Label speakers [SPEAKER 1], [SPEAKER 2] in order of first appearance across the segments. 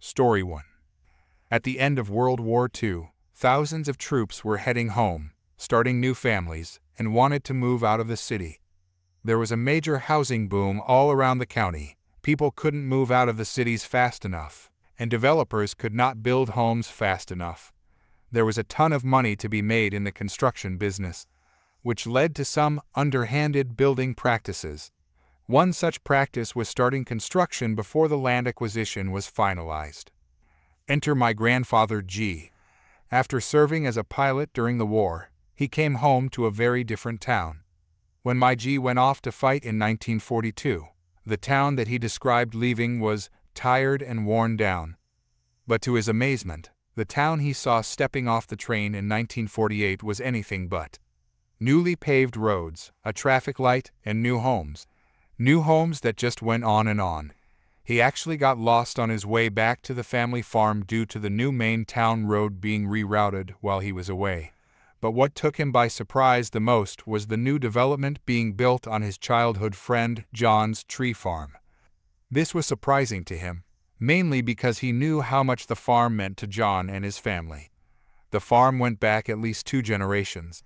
[SPEAKER 1] Story 1. At the end of World War II, thousands of troops were heading home, starting new families, and wanted to move out of the city. There was a major housing boom all around the county. People couldn't move out of the cities fast enough, and developers could not build homes fast enough. There was a ton of money to be made in the construction business, which led to some underhanded building practices. One such practice was starting construction before the land acquisition was finalized. Enter my grandfather G. After serving as a pilot during the war, he came home to a very different town. When my G went off to fight in 1942, the town that he described leaving was tired and worn down. But to his amazement, the town he saw stepping off the train in 1948 was anything but. Newly paved roads, a traffic light, and new homes. New homes that just went on and on. He actually got lost on his way back to the family farm due to the new main town road being rerouted while he was away. But what took him by surprise the most was the new development being built on his childhood friend John's tree farm. This was surprising to him, mainly because he knew how much the farm meant to John and his family. The farm went back at least 2 generations.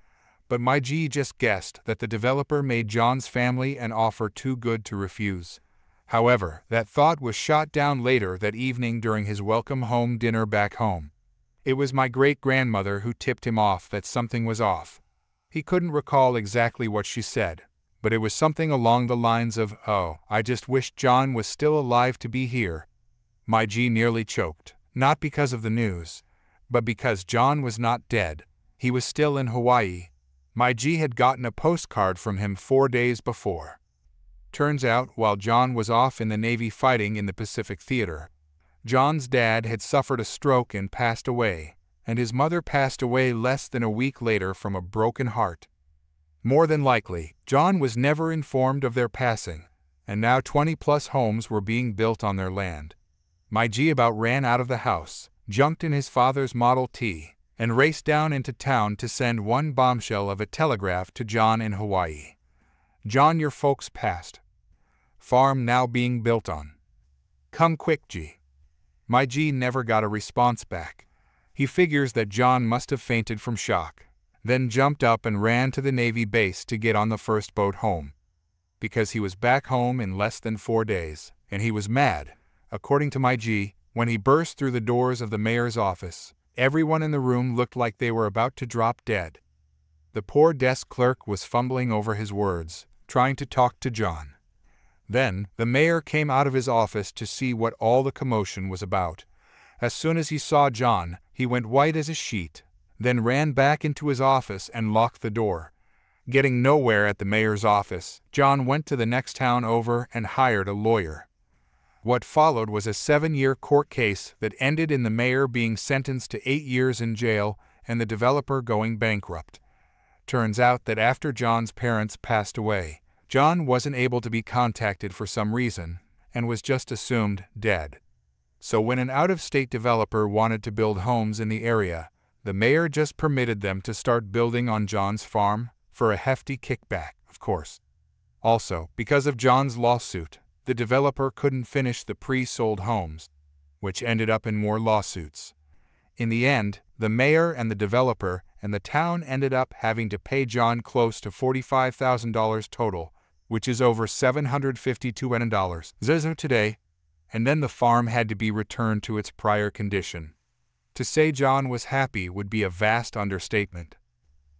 [SPEAKER 1] But my G just guessed that the developer made John's family an offer too good to refuse. However, that thought was shot down later that evening during his welcome home dinner back home. It was my great-grandmother who tipped him off that something was off. He couldn't recall exactly what she said, but it was something along the lines of, "Oh, I just wish John was still alive to be here." My G nearly choked, not because of the news, but because John was not dead. He was still in Hawaii. My G had gotten a postcard from him 4 days before. Turns out, while John was off in the Navy fighting in the Pacific Theater, John's dad had suffered a stroke and passed away, and his mother passed away less than a week later from a broken heart. More than likely, John was never informed of their passing, and now 20+ homes were being built on their land. My G about ran out of the house, jumped in his father's Model T, and raced down into town to send one bombshell of a telegraph to John in Hawaii. "John, your folks passed. Farm now being built on. Come quick, G." My G never got a response back. He figures that John must have fainted from shock, then jumped up and ran to the Navy base to get on the first boat home. Because he was back home in less than 4 days, and he was mad. According to my G, when he burst through the doors of the mayor's office, everyone in the room looked like they were about to drop dead. The poor desk clerk was fumbling over his words, trying to talk to John. Then, the mayor came out of his office to see what all the commotion was about. As soon as he saw John, he went white as a sheet, then ran back into his office and locked the door. Getting nowhere at the mayor's office, John went to the next town over and hired a lawyer. What followed was a 7-year court case that ended in the mayor being sentenced to 8 years in jail and the developer going bankrupt. Turns out that after John's parents passed away, John wasn't able to be contacted for some reason and was just assumed dead. So when an out-of-state developer wanted to build homes in the area, the mayor just permitted them to start building on John's farm for a hefty kickback, of course. Also, because of John's lawsuit, the developer couldn't finish the pre-sold homes, which ended up in more lawsuits. In the end, the mayor and the developer and the town ended up having to pay John close to $45,000 total, which is over $752 today, and then the farm had to be returned to its prior condition. To say John was happy would be a vast understatement.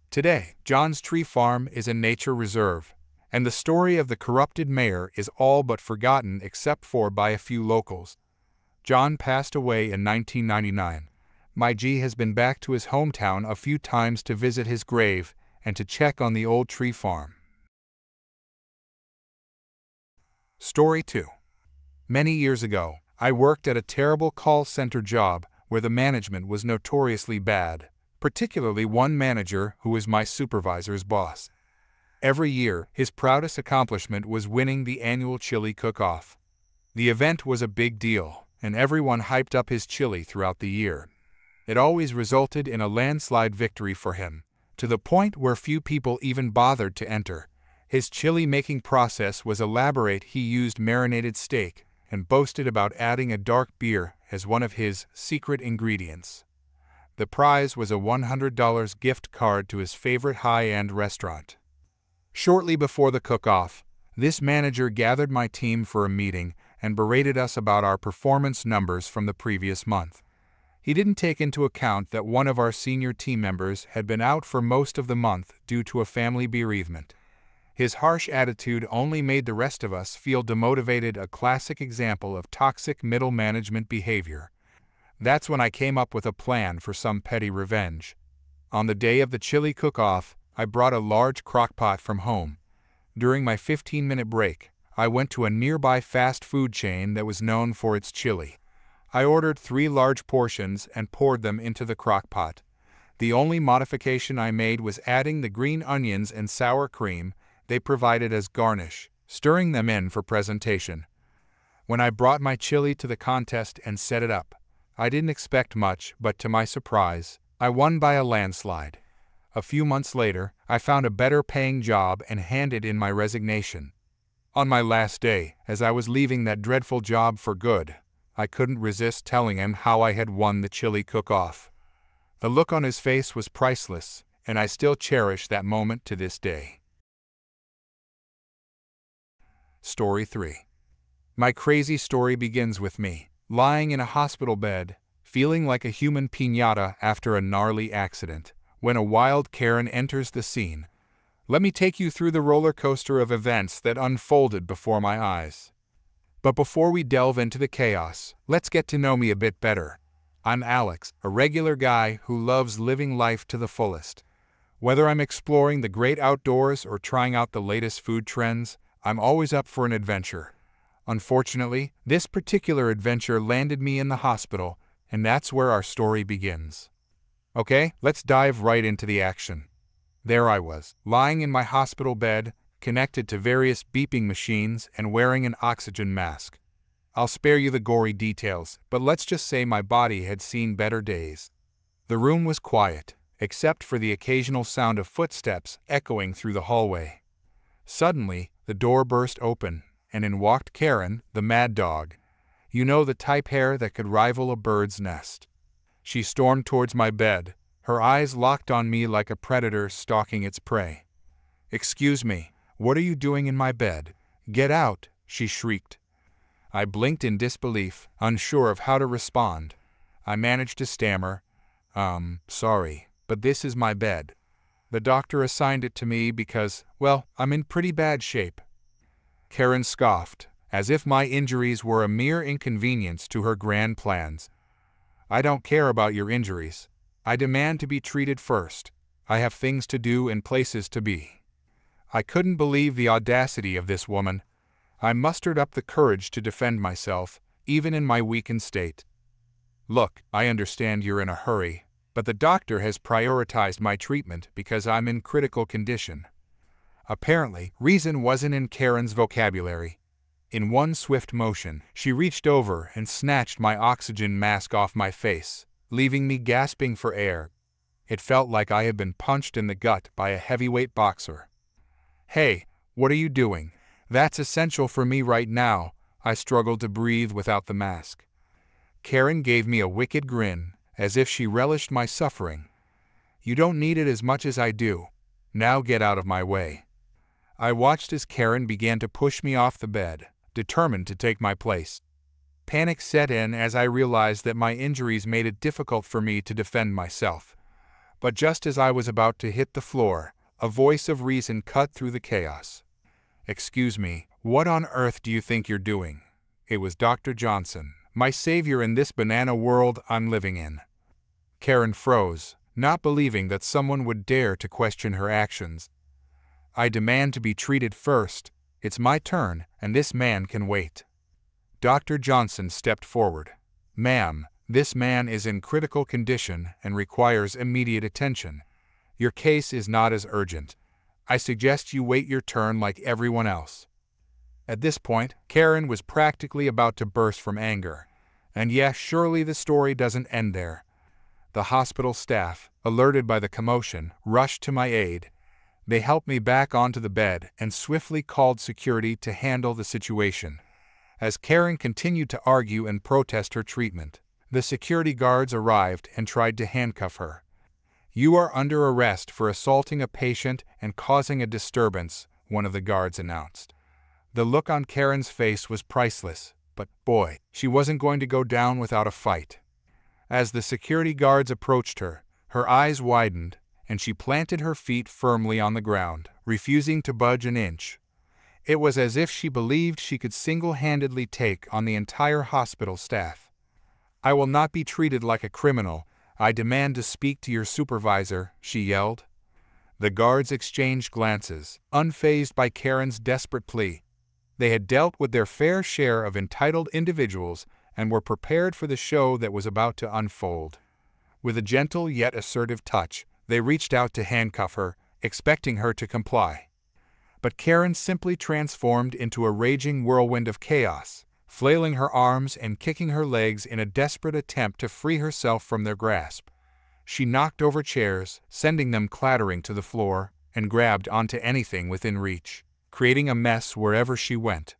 [SPEAKER 1] Today, John's tree farm is a nature reserve, and the story of the corrupted mayor is all but forgotten except for by a few locals. John passed away in 1999. My G has been back to his hometown a few times to visit his grave and to check on the old tree farm. Story 2. Many years ago, I worked at a terrible call center job where the management was notoriously bad, particularly one manager who was my supervisor's boss. Every year, his proudest accomplishment was winning the annual chili cook-off. The event was a big deal, and everyone hyped up his chili throughout the year. It always resulted in a landslide victory for him, to the point where few people even bothered to enter. His chili-making process was elaborate. He used marinated steak, and boasted about adding a dark beer as one of his secret ingredients. The prize was a $100 gift card to his favorite high-end restaurant. Shortly before the cook-off, this manager gathered my team for a meeting and berated us about our performance numbers from the previous month. He didn't take into account that one of our senior team members had been out for most of the month due to a family bereavement. His harsh attitude only made the rest of us feel demotivated, a classic example of toxic middle management behavior. That's when I came up with a plan for some petty revenge. On the day of the chili cook-off, I brought a large crock-pot from home. During my 15-minute break, I went to a nearby fast food chain that was known for its chili. I ordered 3 large portions and poured them into the crock-pot. The only modification I made was adding the green onions and sour cream they provided as garnish, stirring them in for presentation. When I brought my chili to the contest and set it up, I didn't expect much, but to my surprise, I won by a landslide. A few months later, I found a better-paying job and handed in my resignation. On my last day, as I was leaving that dreadful job for good, I couldn't resist telling him how I had won the chili cook-off. The look on his face was priceless, and I still cherish that moment to this day. Story 3. My crazy story begins with me lying in a hospital bed, feeling like a human piñata after a gnarly accident, when a wild Karen enters the scene. Let me take you through the roller coaster of events that unfolded before my eyes. But before we delve into the chaos, let's get to know me a bit better. I'm Alex, a regular guy who loves living life to the fullest. Whether I'm exploring the great outdoors or trying out the latest food trends, I'm always up for an adventure. Unfortunately, this particular adventure landed me in the hospital, and that's where our story begins. Okay, let's dive right into the action. There I was, lying in my hospital bed, connected to various beeping machines and wearing an oxygen mask. I'll spare you the gory details, but let's just say my body had seen better days. The room was quiet, except for the occasional sound of footsteps echoing through the hallway. Suddenly, the door burst open, and in walked Karen, the mad dog. You know, the type hair that could rival a bird's nest. She stormed towards my bed, her eyes locked on me like a predator stalking its prey. "Excuse me, what are you doing in my bed? Get out," she shrieked. I blinked in disbelief, unsure of how to respond. I managed to stammer, sorry, but this is my bed. The doctor assigned it to me because, well, I'm in pretty bad shape." Karen scoffed, as if my injuries were a mere inconvenience to her grand plans. "I don't care about your injuries. I demand to be treated first. I have things to do and places to be." I couldn't believe the audacity of this woman. I mustered up the courage to defend myself, even in my weakened state. "Look, I understand you're in a hurry, but the doctor has prioritized my treatment because I'm in critical condition." Apparently, reason wasn't in Karen's vocabulary. In one swift motion, she reached over and snatched my oxygen mask off my face, leaving me gasping for air. It felt like I had been punched in the gut by a heavyweight boxer. "Hey, what are you doing? That's essential for me right now." I struggled to breathe without the mask. Karen gave me a wicked grin, as if she relished my suffering. "You don't need it as much as I do. Now get out of my way." I watched as Karen began to push me off the bed, determined to take my place. Panic set in as I realized that my injuries made it difficult for me to defend myself. But just as I was about to hit the floor, a voice of reason cut through the chaos. "Excuse me, what on earth do you think you're doing?" It was Dr. Johnson, my savior in this banana world I'm living in. Karen froze, not believing that someone would dare to question her actions. "I demand to be treated first. It's my turn, and this man can wait." Dr. Johnson stepped forward. "Ma'am, this man is in critical condition and requires immediate attention. Your case is not as urgent. I suggest you wait your turn like everyone else." At this point, Karen was practically about to burst from anger. And yes, surely the story doesn't end there. The hospital staff, alerted by the commotion, rushed to my aid. They helped me back onto the bed and swiftly called security to handle the situation. As Karen continued to argue and protest her treatment, the security guards arrived and tried to handcuff her. "You are under arrest for assaulting a patient and causing a disturbance," one of the guards announced. The look on Karen's face was priceless, but boy, she wasn't going to go down without a fight. As the security guards approached her, her eyes widened, and she planted her feet firmly on the ground, refusing to budge an inch. It was as if she believed she could single-handedly take on the entire hospital staff. "I will not be treated like a criminal. I demand to speak to your supervisor," she yelled. The guards exchanged glances, unfazed by Karen's desperate plea. They had dealt with their fair share of entitled individuals and were prepared for the show that was about to unfold. With a gentle yet assertive touch, they reached out to handcuff her, expecting her to comply. But Karen simply transformed into a raging whirlwind of chaos, flailing her arms and kicking her legs in a desperate attempt to free herself from their grasp. She knocked over chairs, sending them clattering to the floor, and grabbed onto anything within reach, creating a mess wherever she went.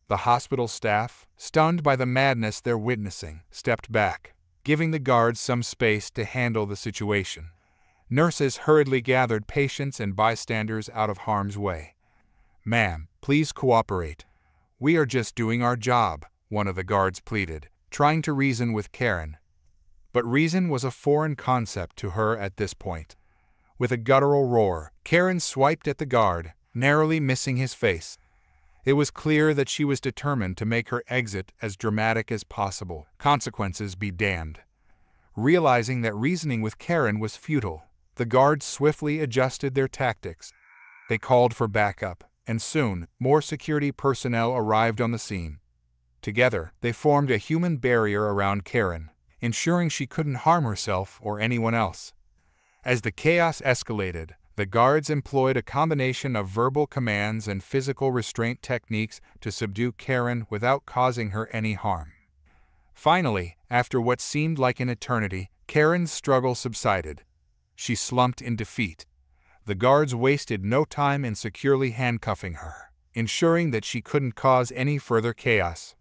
[SPEAKER 1] The hospital staff, stunned by the madness they're witnessing, stepped back, giving the guards some space to handle the situation. Nurses hurriedly gathered patients and bystanders out of harm's way. "Ma'am, please cooperate. We are just doing our job," one of the guards pleaded, trying to reason with Karen. But reason was a foreign concept to her at this point. With a guttural roar, Karen swiped at the guard, narrowly missing his face. It was clear that she was determined to make her exit as dramatic as possible, consequences be damned. Realizing that reasoning with Karen was futile, the guards swiftly adjusted their tactics. They called for backup, and soon, more security personnel arrived on the scene. Together, they formed a human barrier around Karen, ensuring she couldn't harm herself or anyone else. As the chaos escalated, the guards employed a combination of verbal commands and physical restraint techniques to subdue Karen without causing her any harm. Finally, after what seemed like an eternity, Karen's struggle subsided. She slumped in defeat. The guards wasted no time in securely handcuffing her, ensuring that she couldn't cause any further chaos.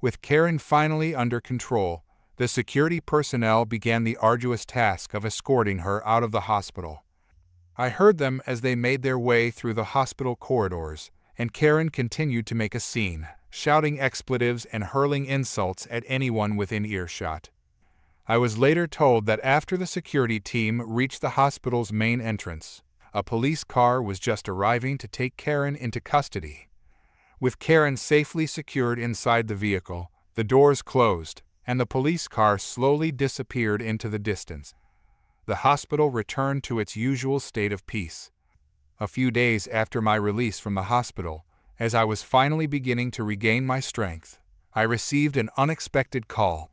[SPEAKER 1] With Karen finally under control, the security personnel began the arduous task of escorting her out of the hospital. I heard them as they made their way through the hospital corridors, and Karen continued to make a scene, shouting expletives and hurling insults at anyone within earshot. I was later told that after the security team reached the hospital's main entrance, a police car was just arriving to take Karen into custody. With Karen safely secured inside the vehicle, the doors closed, and the police car slowly disappeared into the distance. The hospital returned to its usual state of peace. A few days after my release from the hospital, as I was finally beginning to regain my strength, I received an unexpected call.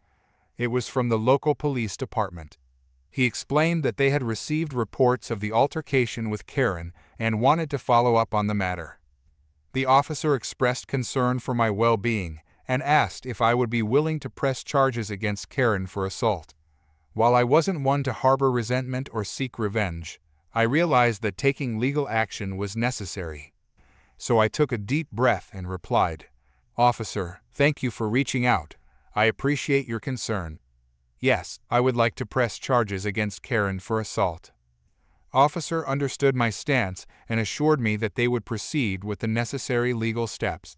[SPEAKER 1] It was from the local police department. He explained that they had received reports of the altercation with Karen and wanted to follow up on the matter. The officer expressed concern for my well-being and asked if I would be willing to press charges against Karen for assault. While I wasn't one to harbor resentment or seek revenge, I realized that taking legal action was necessary. So I took a deep breath and replied, "Officer, thank you for reaching out. I appreciate your concern. Yes, I would like to press charges against Karen for assault." Officer understood my stance and assured me that they would proceed with the necessary legal steps.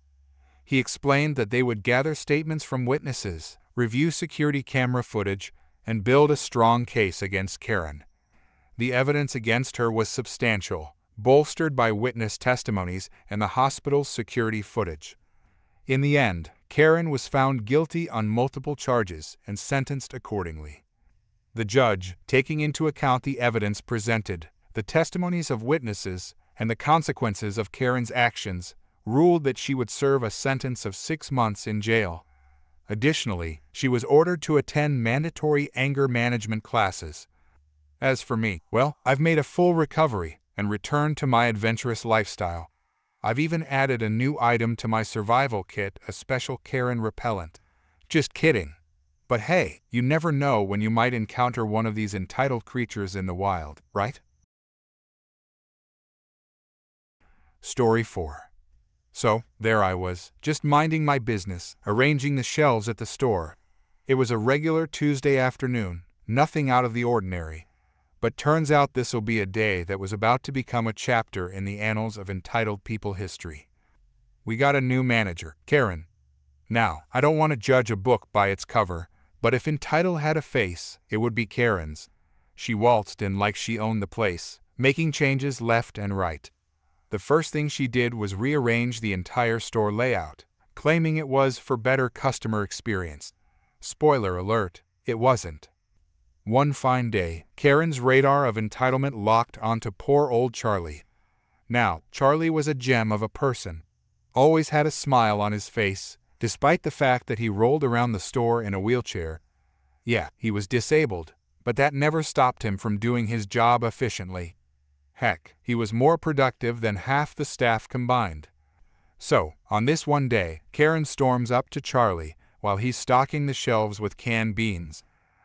[SPEAKER 1] He explained that they would gather statements from witnesses, review security camera footage, and build a strong case against Karen. The evidence against her was substantial, bolstered by witness testimonies and the hospital's security footage. In the end, Karen was found guilty on multiple charges and sentenced accordingly. The judge, taking into account the evidence presented, the testimonies of witnesses, and the consequences of Karen's actions, ruled that she would serve a sentence of 6 months in jail. Additionally, she was ordered to attend mandatory anger management classes. As for me, well, I've made a full recovery and returned to my adventurous lifestyle. I've even added a new item to my survival kit, a special Karen repellent. Just kidding. But hey, you never know when you might encounter one of these entitled creatures in the wild, right? Story 4. So, there I was, just minding my business, arranging the shelves at the store. It was a regular Tuesday afternoon, nothing out of the ordinary. But turns out this'll be a day that was about to become a chapter in the annals of entitled people history. We got a new manager, Karen. Now, I don't want to judge a book by its cover, but if Entitled had a face, it would be Karen's. She waltzed in like she owned the place, making changes left and right. The first thing she did was rearrange the entire store layout, claiming it was for better customer experience. Spoiler alert, it wasn't. One fine day, Karen's radar of entitlement locked onto poor old Charlie. Now, Charlie was a gem of a person. Always had a smile on his face, despite the fact that he rolled around the store in a wheelchair. Yeah, he was disabled, but that never stopped him from doing his job efficiently. Heck, he was more productive than half the staff combined. So, on this one day, Karen storms up to Charlie while he's stocking the shelves with canned beans.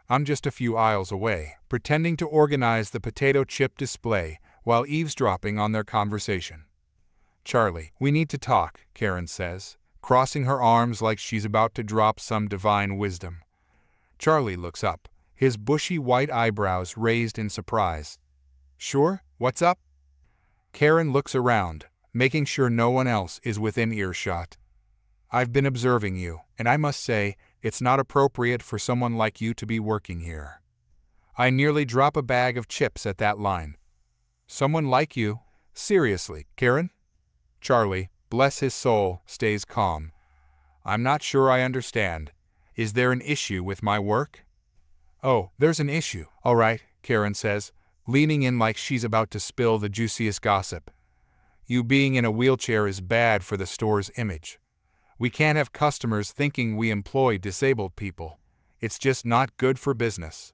[SPEAKER 1] I'm just a few aisles away, pretending to organize the potato chip display while eavesdropping on their conversation. "Charlie, we need to talk," Karen says, crossing her arms like she's about to drop some divine wisdom. Charlie looks up, his bushy white eyebrows raised in surprise. "Sure, what's up?" Karen looks around, making sure no one else is within earshot. "I've been observing you, and I must say, it's not appropriate for someone like you to be working here." I nearly drop a bag of chips at that line. "Someone like you? Seriously, Karen?" Charlie, bless his soul, stays calm. "I'm not sure I understand. Is there an issue with my work?" "Oh, there's an issue, all right," Karen says, leaning in like she's about to spill the juiciest gossip. "You being in a wheelchair is bad for the store's image. We can't have customers thinking we employ disabled people. It's just not good for business."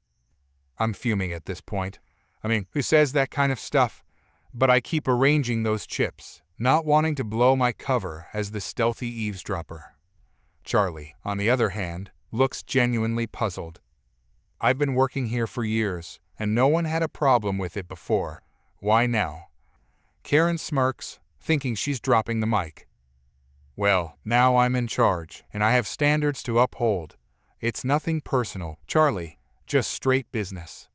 [SPEAKER 1] I'm fuming at this point. I mean, who says that kind of stuff? But I keep arranging those chips, not wanting to blow my cover as the stealthy eavesdropper. Charlie, on the other hand, looks genuinely puzzled. "I've been working here for years, and no one had a problem with it before. Why now?" Karen smirks, thinking she's dropping the mic. "Well, now I'm in charge, and I have standards to uphold. It's nothing personal, Charlie, just straight business."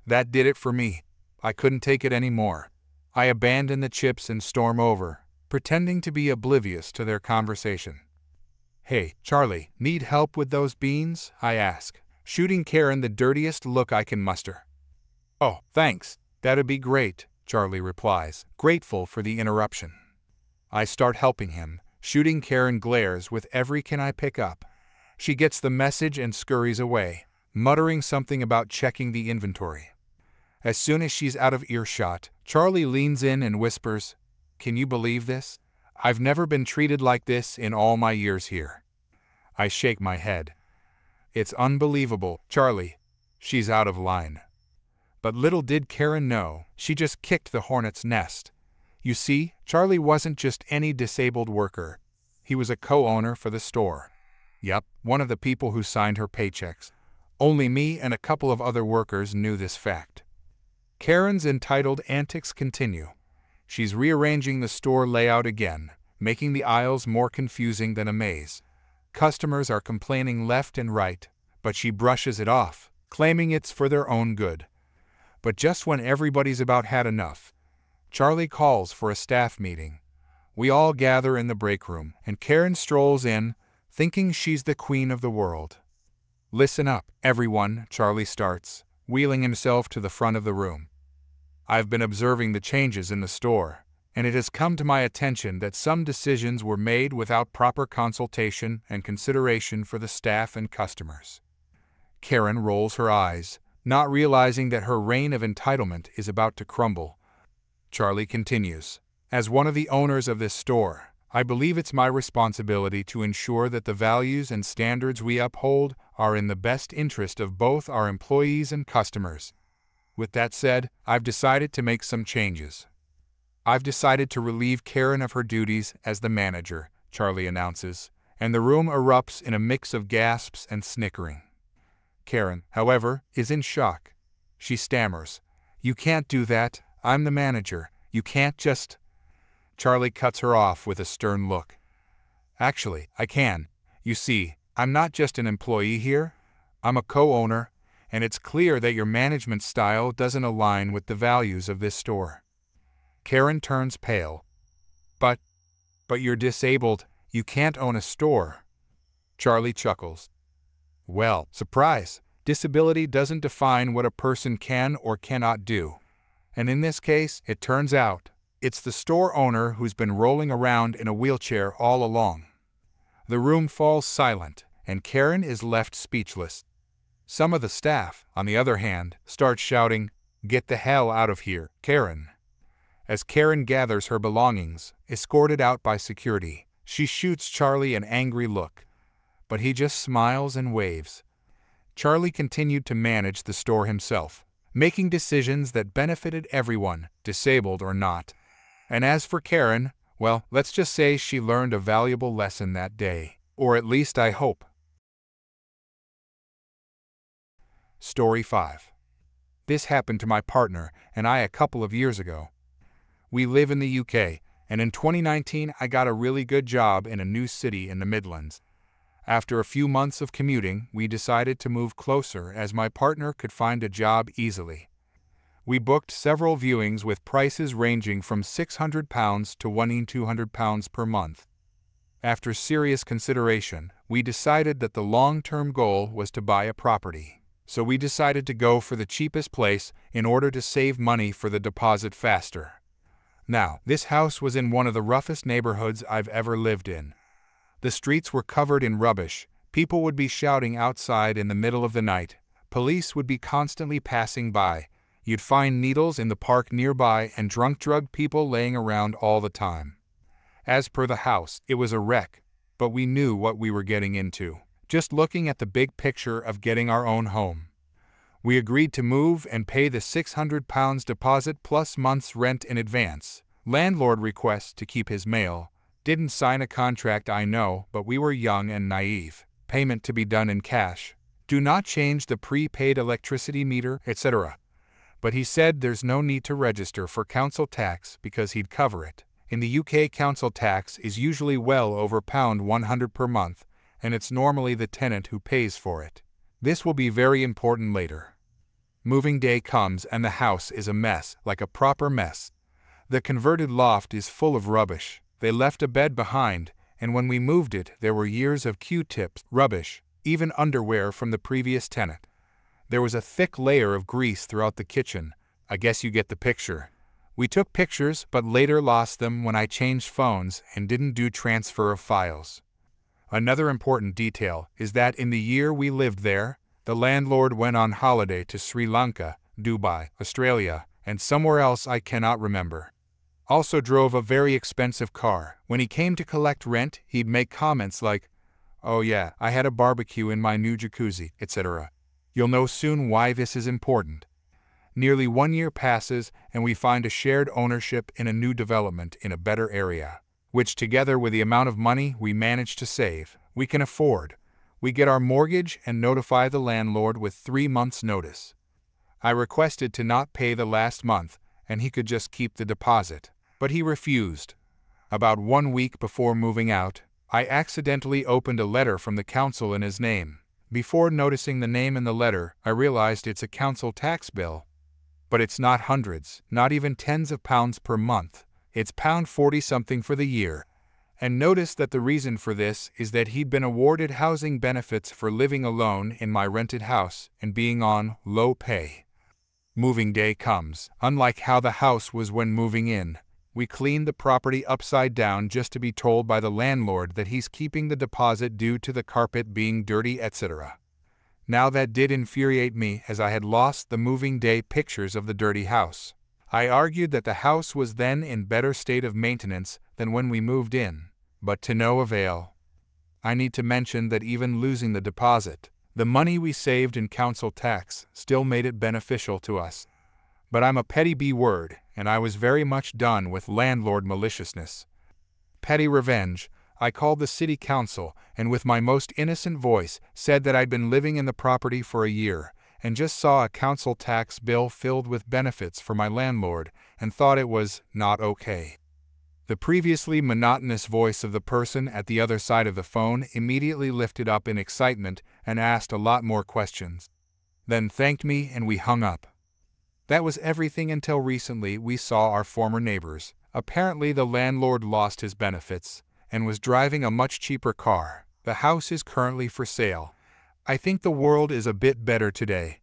[SPEAKER 1] That did it for me. I couldn't take it anymore. I abandon the chips and storm over, pretending to be oblivious to their conversation. "Hey, Charlie, need help with those beans?" I ask, shooting Karen the dirtiest look I can muster. "Oh, thanks, that'd be great," Charlie replies, grateful for the interruption. I start helping him, shooting Karen glares with every can I pick up. She gets the message and scurries away, muttering something about checking the inventory. As soon as she's out of earshot, Charlie leans in and whispers, "Can you believe this? I've never been treated like this in all my years here." I shake my head. "It's unbelievable, Charlie." She's out of line. But little did Karen know, she just kicked the hornet's nest. You see, Charlie wasn't just any disabled worker. He was a co-owner for the store. Yup, one of the people who signed her paychecks. Only me and a couple of other workers knew this fact. Karen's entitled antics continue. She's rearranging the store layout again, making the aisles more confusing than a maze. Customers are complaining left and right, but she brushes it off, claiming it's for their own good. But just when everybody's about had enough, Charlie calls for a staff meeting. We all gather in the break room, and Karen strolls in, thinking she's the queen of the world. "Listen up, everyone," Charlie starts, wheeling himself to the front of the room. "I've been observing the changes in the store, and it has come to my attention that some decisions were made without proper consultation and consideration for the staff and customers." Karen rolls her eyes, not realizing that her reign of entitlement is about to crumble. Charlie continues, "As one of the owners of this store, I believe it's my responsibility to ensure that the values and standards we uphold are in the best interest of both our employees and customers. With that said, I've decided to make some changes." "I've decided to relieve Karen of her duties as the manager," Charlie announces, and the room erupts in a mix of gasps and snickering. Karen, however, is in shock. She stammers, "You can't do that. I'm the manager. You can't just—" Charlie cuts her off with a stern look. Actually, I can. You see, I'm not just an employee here. I'm a co-owner, and it's clear that your management style doesn't align with the values of this store. Karen turns pale. But you're disabled. You can't own a store. Charlie chuckles. Well, surprise. Disability doesn't define what a person can or cannot do. And in this case, it turns out, it's the store owner who's been rolling around in a wheelchair all along. The room falls silent, and Karen is left speechless. Some of the staff, on the other hand, start shouting, "Get the hell out of here, Karen." As Karen gathers her belongings, escorted out by security, she shoots Charlie an angry look. But he just smiles and waves. Charlie continued to manage the store himself, making decisions that benefited everyone, disabled or not. And as for Karen, well, let's just say she learned a valuable lesson that day. Or at least I hope. Story 5. This happened to my partner and I a couple of years ago. We live in the UK, and in 2019 I got a really good job in a new city in the Midlands. After a few months of commuting, we decided to move closer as my partner could find a job easily. We booked several viewings with prices ranging from £600 to £1,200 per month. After serious consideration, we decided that the long-term goal was to buy a property. So we decided to go for the cheapest place in order to save money for the deposit faster. Now, this house was in one of the roughest neighborhoods I've ever lived in. The streets were covered in rubbish, people would be shouting outside in the middle of the night, police would be constantly passing by, you'd find needles in the park nearby and drunk people laying around all the time. As per the house, it was a wreck, but we knew what we were getting into, just looking at the big picture of getting our own home. We agreed to move and pay the £600 deposit plus month's rent in advance. Landlord requests to keep his mail. Didn't sign a contract, I know, but we were young and naive. Payment to be done in cash. Do not change the prepaid electricity meter, etc. But he said there's no need to register for council tax because he'd cover it. In the UK, council tax is usually well over £100 per month, and it's normally the tenant who pays for it. This will be very important later. Moving day comes and the house is a mess, like a proper mess. The converted loft is full of rubbish. They left a bed behind, and when we moved it, there were years of Q-tips, rubbish, even underwear from the previous tenant. There was a thick layer of grease throughout the kitchen. I guess you get the picture. We took pictures, but later lost them when I changed phones and didn't do transfer of files. Another important detail is that in the year we lived there, the landlord went on holiday to Sri Lanka, Dubai, Australia, and somewhere else I cannot remember. Also drove a very expensive car. When he came to collect rent, he'd make comments like, "Oh yeah, I had a barbecue in my new jacuzzi," etc. You'll know soon why this is important. Nearly 1 year passes and we find a shared ownership in a new development in a better area, which together with the amount of money we managed to save, we can afford. We get our mortgage and notify the landlord with 3 months' notice. I requested to not pay the last month and he could just keep the deposit. But he refused. About 1 week before moving out, I accidentally opened a letter from the council in his name. Before noticing the name in the letter, I realized it's a council tax bill. But it's not hundreds, not even tens of pounds per month. It's £40-something for the year. And notice that the reason for this is that he'd been awarded housing benefits for living alone in my rented house and being on low pay. Moving day comes. Unlike how the house was when moving in, we cleaned the property upside down just to be told by the landlord that he's keeping the deposit due to the carpet being dirty, etc. Now that did infuriate me as I had lost the moving day pictures of the dirty house. I argued that the house was then in better state of maintenance than when we moved in, but to no avail. I need to mention that even losing the deposit, the money we saved in council tax still made it beneficial to us. But I'm a petty B-word, and I was very much done with landlord maliciousness. Petty revenge, I called the city council and with my most innocent voice said that I'd been living in the property for a year and just saw a council tax bill filled with benefits for my landlord and thought it was not okay. The previously monotonous voice of the person at the other side of the phone immediately lifted up in excitement and asked a lot more questions. Then thanked me and we hung up. That was everything until recently we saw our former neighbors. Apparently the landlord lost his benefits and was driving a much cheaper car. The house is currently for sale. I think the world is a bit better today.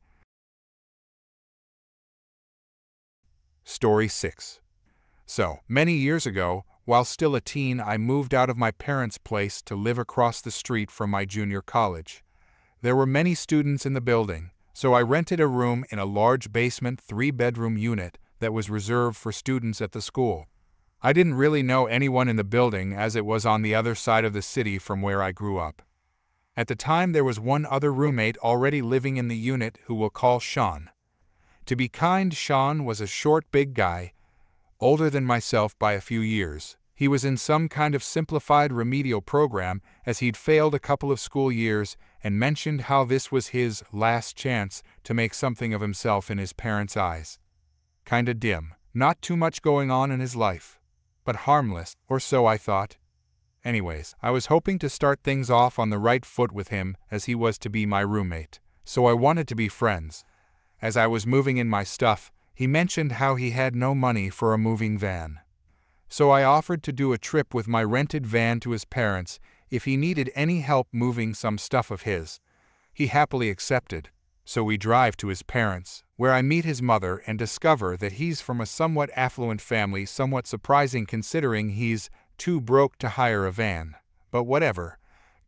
[SPEAKER 1] Story 6. So, many years ago, while still a teen, I moved out of my parents' place to live across the street from my junior college. There were many students in the building, so I rented a room in a large basement 3-bedroom unit that was reserved for students at the school. I didn't really know anyone in the building as it was on the other side of the city from where I grew up. At the time there was one other roommate already living in the unit who we'll call Sean. To be kind, Sean was a short, big guy, older than myself by a few years. He was in some kind of simplified remedial program as he'd failed a couple of school years and mentioned how this was his last chance to make something of himself in his parents' eyes. Kinda dim, not too much going on in his life, but harmless, or so I thought. Anyways, I was hoping to start things off on the right foot with him as he was to be my roommate, so I wanted to be friends. As I was moving in my stuff, he mentioned how he had no money for a moving van. So I offered to do a trip with my rented van to his parents if he needed any help moving some stuff of his. He happily accepted, so we drive to his parents, where I meet his mother and discover that he's from a somewhat affluent family, somewhat surprising considering he's too broke to hire a van. But whatever.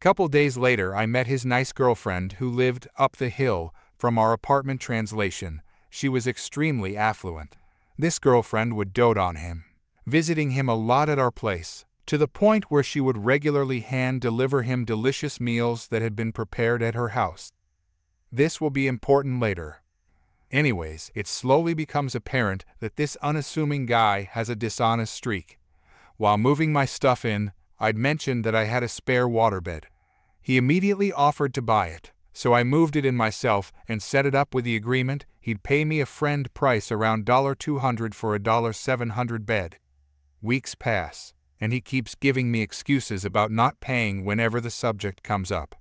[SPEAKER 1] Couple days later I met his nice girlfriend who lived up the hill from our apartment. Translation: she was extremely affluent. This girlfriend would dote on him, visiting him a lot at our place, to the point where she would regularly hand-deliver him delicious meals that had been prepared at her house. This will be important later. Anyways, it slowly becomes apparent that this unassuming guy has a dishonest streak. While moving my stuff in, I'd mentioned that I had a spare waterbed. He immediately offered to buy it, so I moved it in myself and set it up with the agreement he'd pay me a friend price around $200 for a $700 bed. Weeks pass, and he keeps giving me excuses about not paying whenever the subject comes up.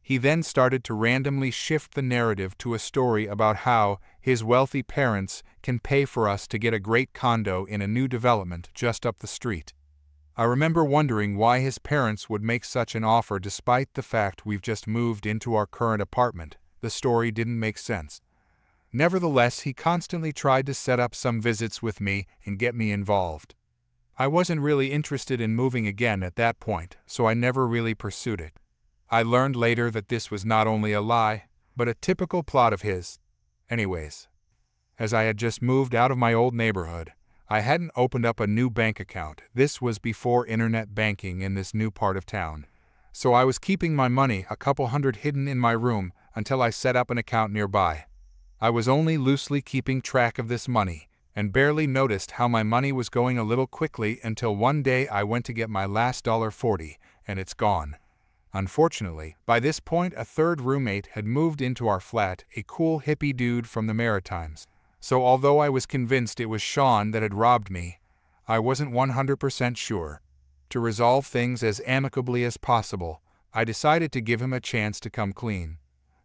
[SPEAKER 1] He then started to randomly shift the narrative to a story about how his wealthy parents can pay for us to get a great condo in a new development just up the street. I remember wondering why his parents would make such an offer despite the fact we've just moved into our current apartment. The story didn't make sense. Nevertheless, he constantly tried to set up some visits with me and get me involved. I wasn't really interested in moving again at that point, so I never really pursued it. I learned later that this was not only a lie, but a typical plot of his. Anyways, as I had just moved out of my old neighborhood, I hadn't opened up a new bank account. This was before internet banking in this new part of town. So I was keeping my money, a couple hundred, hidden in my room until I set up an account nearby. I was only loosely keeping track of this money and barely noticed how my money was going a little quickly until one day I went to get my last $40 and it's gone. Unfortunately, by this point a third roommate had moved into our flat, a cool hippie dude from the Maritimes. So although I was convinced it was Sean that had robbed me, I wasn't 100% sure. To resolve things as amicably as possible, I decided to give him a chance to come clean.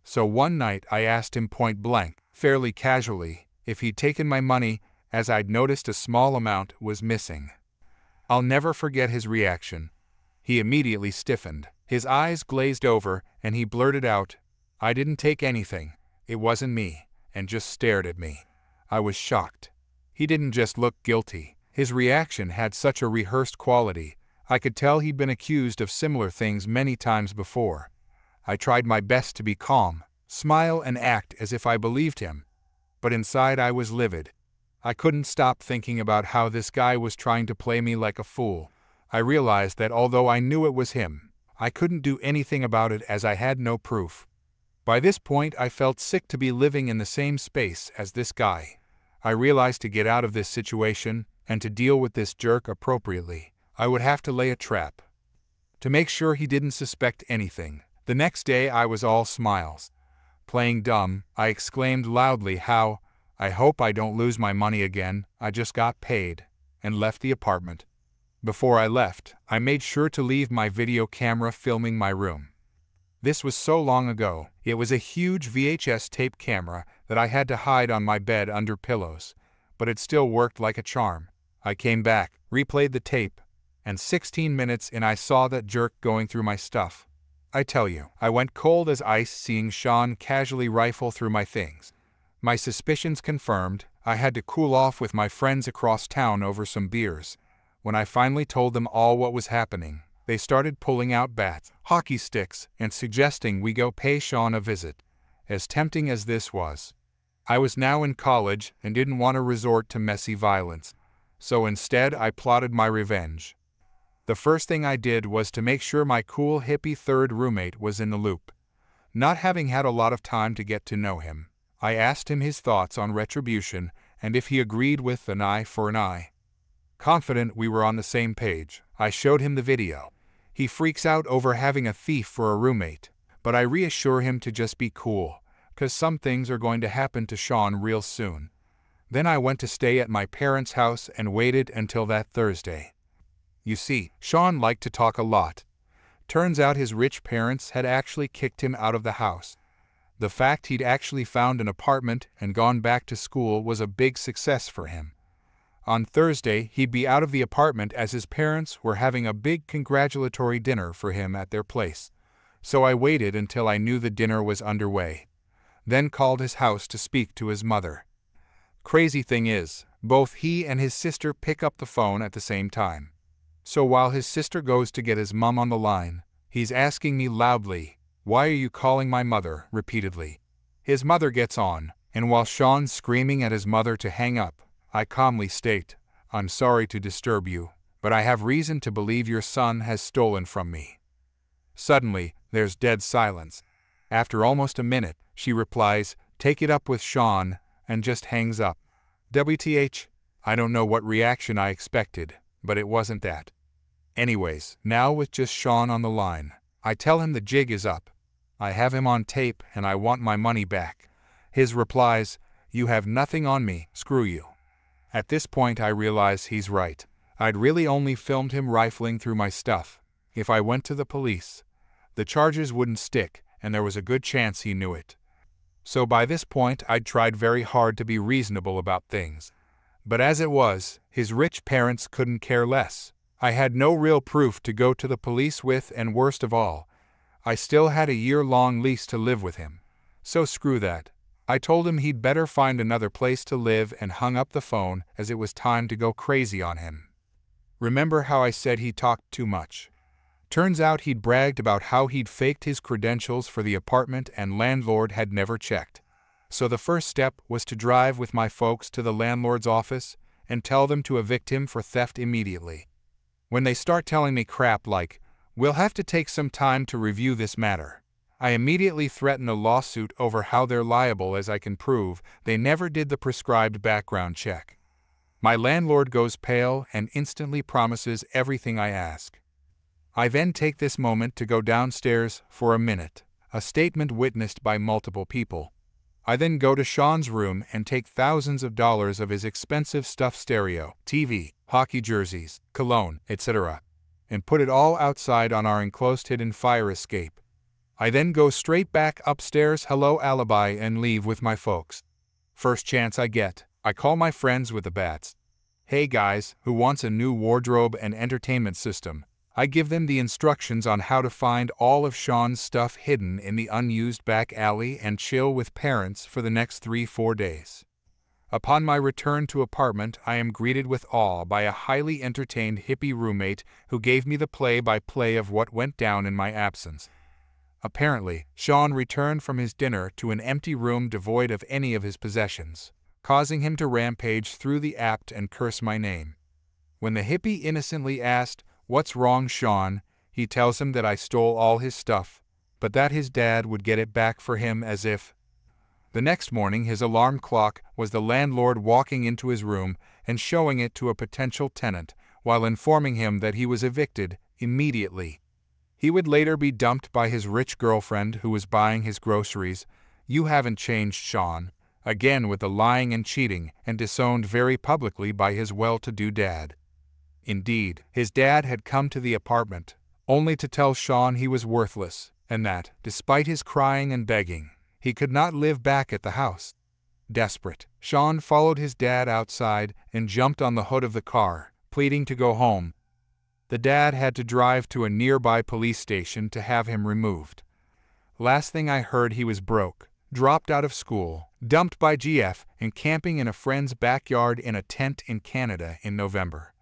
[SPEAKER 1] So one night I asked him point blank, fairly casually, if he'd taken my money, as I'd noticed a small amount was missing. I'll never forget his reaction. He immediately stiffened. His eyes glazed over, and he blurted out, "I didn't take anything, it wasn't me," and just stared at me. I was shocked. He didn't just look guilty. His reaction had such a rehearsed quality. I could tell he'd been accused of similar things many times before. I tried my best to be calm, smile and act as if I believed him. But inside I was livid. I couldn't stop thinking about how this guy was trying to play me like a fool. I realized that although I knew it was him, I couldn't do anything about it as I had no proof. By this point, I felt sick to be living in the same space as this guy. I realized to get out of this situation and to deal with this jerk appropriately, I would have to lay a trap. To make sure he didn't suspect anything, the next day I was all smiles. Playing dumb, I exclaimed loudly how, "I hope I don't lose my money again, I just got paid," and left the apartment. Before I left, I made sure to leave my video camera filming my room. This was so long ago. It was a huge VHS tape camera that I had to hide on my bed under pillows, but it still worked like a charm. I came back, replayed the tape, and 16 minutes in I saw that jerk going through my stuff. I tell you, I went cold as ice seeing Sean casually rifle through my things. My suspicions confirmed. I had to cool off with my friends across town over some beers. When I finally told them all what was happening, they started pulling out bats, hockey sticks, and suggesting we go pay Sean a visit. As tempting as this was, I was now in college and didn't want to resort to messy violence, so instead I plotted my revenge. The first thing I did was to make sure my cool hippie third roommate was in the loop. Not having had a lot of time to get to know him, I asked him his thoughts on retribution and if he agreed with an eye for an eye. Confident we were on the same page, I showed him the video. He freaks out over having a thief for a roommate, but I reassure him to just be cool, 'cause some things are going to happen to Sean real soon. Then I went to stay at my parents' house and waited until that Thursday. You see, Sean liked to talk a lot. Turns out his rich parents had actually kicked him out of the house. The fact he'd actually found an apartment and gone back to school was a big success for him. On Thursday, he'd be out of the apartment as his parents were having a big congratulatory dinner for him at their place. So I waited until I knew the dinner was underway. Then called his house to speak to his mother. Crazy thing is, both he and his sister pick up the phone at the same time. So while his sister goes to get his mom on the line, he's asking me loudly, "Why are you calling my mother?" repeatedly. His mother gets on, and while Sean's screaming at his mother to hang up, I calmly state, "I'm sorry to disturb you, but I have reason to believe your son has stolen from me." Suddenly, there's dead silence. After almost a minute, she replies, "Take it up with Sean," and just hangs up. WTH? I don't know what reaction I expected, but it wasn't that. Anyways, now with just Sean on the line, I tell him the jig is up. I have him on tape and I want my money back. His replies, "You have nothing on me, screw you." At this point I realize he's right. I'd really only filmed him rifling through my stuff. If I went to the police, the charges wouldn't stick, and there was a good chance he knew it. So by this point I'd tried very hard to be reasonable about things. But as it was, his rich parents couldn't care less. I had no real proof to go to the police with, and worst of all, I still had a year-long lease to live with him. So screw that. I told him he'd better find another place to live and hung up the phone as it was time to go crazy on him. Remember how I said he talked too much? Turns out he'd bragged about how he'd faked his credentials for the apartment and landlord had never checked. So the first step was to drive with my folks to the landlord's office and tell them to evict him for theft immediately. When they start telling me crap like, "We'll have to take some time to review this matter," I immediately threaten a lawsuit over how they're liable as I can prove they never did the prescribed background check. My landlord goes pale and instantly promises everything I ask. I then take this moment to go downstairs for a minute, a statement witnessed by multiple people. I then go to Sean's room and take thousands of dollars of his expensive stuffed stereo, TV, hockey jerseys, cologne, etc., and put it all outside on our enclosed hidden fire escape. I then go straight back upstairs, hello alibi, and leave with my folks. First chance I get, I call my friends with the bats. "Hey guys, who wants a new wardrobe and entertainment system?" I give them the instructions on how to find all of Sean's stuff hidden in the unused back alley and chill with parents for the next 3-4 days. Upon my return to apartment, I am greeted with awe by a highly entertained hippie roommate who gave me the play-by-play of what went down in my absence. Apparently, Sean returned from his dinner to an empty room devoid of any of his possessions, causing him to rampage through the apt and curse my name. When the hippie innocently asked, "What's wrong, Sean?" he tells him that I stole all his stuff, but that his dad would get it back for him as if. The next morning his alarm clock was the landlord walking into his room and showing it to a potential tenant while informing him that he was evicted immediately. He would later be dumped by his rich girlfriend who was buying his groceries. "You haven't changed, Sean," again with the lying and cheating, and disowned very publicly by his well-to-do dad. Indeed, his dad had come to the apartment, only to tell Sean he was worthless, and that, despite his crying and begging, he could not live back at the house. Desperate, Sean followed his dad outside and jumped on the hood of the car, pleading to go home. The dad had to drive to a nearby police station to have him removed. Last thing I heard, he was broke, dropped out of school, dumped by GF, and camping in a friend's backyard in a tent in Canada in November.